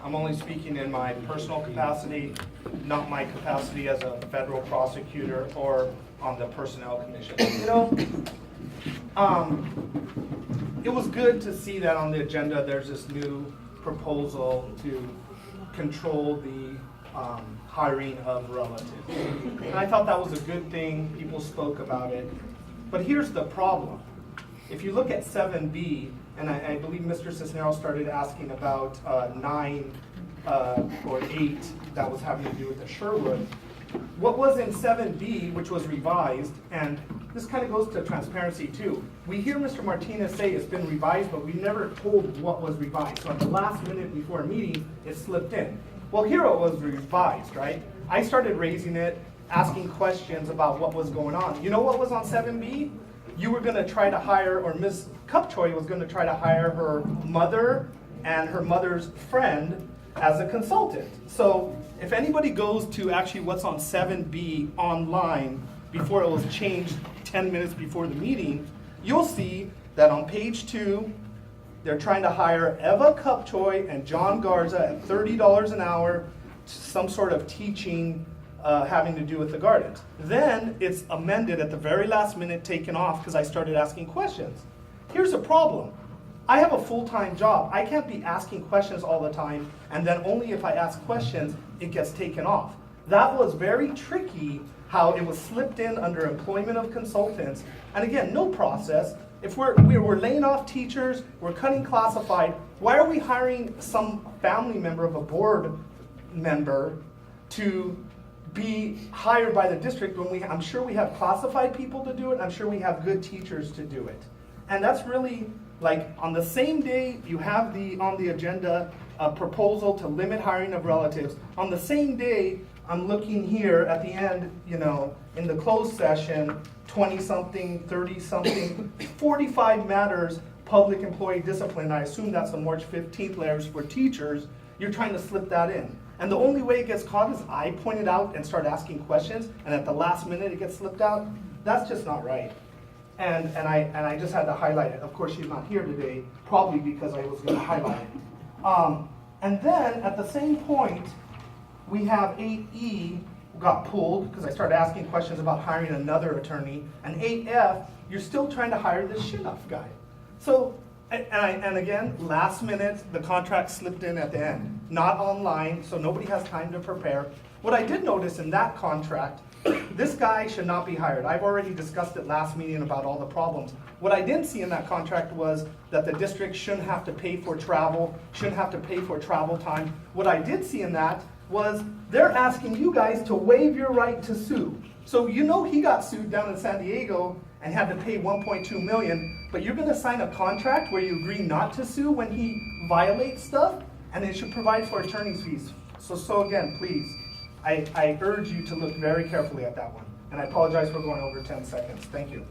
I'm only speaking in my personal capacity, not my capacity as a federal prosecutor or on the personnel commission. You know, it was good to see that on the agenda there's this new proposal to control the hiring of relatives. And I thought that was a good thing. People spoke about it. But here's the problem. If you look at 7B, and I believe Mr. Cisneros started asking about 9 or 8 that was having to do with the Sherwood. What was in 7B, which was revised, and this kind of goes to transparency too. We hear Mr. Martinez say it's been revised, but we never told what was revised. So at the last minute before a meeting, it slipped in. Well, here it was revised, right? I started raising it, asking questions about what was going on. You know what was on 7B? You were going to try to hire, or Ms. Cupchoy was going to try to hire her mother and her mother's friend as a consultant. So if anybody goes to actually what's on 7B online before it was changed 10 minutes before the meeting, you'll see that on page 2, they're trying to hire Eva Cupchoy and John Garza at $30 an hour, some sort of teaching having to do with the gardens. Then it's amended at the very last minute, taken off because I started asking questions. Here's the problem. I have a full-time job. I can't be asking questions all the time, and then only if I ask questions, it gets taken off. That was very tricky how it was slipped in under employment of consultants. And again, no process. If we're laying off teachers, we're cutting classified, why are we hiring some family member of a board member to be hired by the district when I'm sure we have classified people to do it, I'm sure we have good teachers to do it. And that's really, like, on the same day you have on the agenda a proposal to limit hiring of relatives. On the same day, I'm looking here at the end, you know, in the closed session, 20-something, 30-something, 45 matters, public employee discipline. I assume that's the March 15th letters for teachers. You're trying to slip that in. And the only way it gets caught is I point it out and start asking questions, and at the last minute it gets slipped out. That's just not right. And I just had to highlight it. Of course, she's not here today, probably because I was going to highlight it. And then at the same point, we have 8E got pulled because I started asking questions about hiring another attorney, and 8F, you're still trying to hire this Shinoff guy. So, and again, last minute, the contract slipped in at the end. Not online, so nobody has time to prepare. What I did notice in that contract, this guy should not be hired. I've already discussed it last meeting about all the problems. What I didn't see in that contract was that the district shouldn't have to pay for travel, shouldn't have to pay for travel time. What I did see in that was they're asking you guys to waive your right to sue. So you know he got sued down in San Diego and had to pay $1.2 million, but you're going to sign a contract where you agree not to sue when he violates stuff, and it should provide for attorney's fees. So again, please, I urge you to look very carefully at that one. And I apologize for going over 10 seconds. Thank you.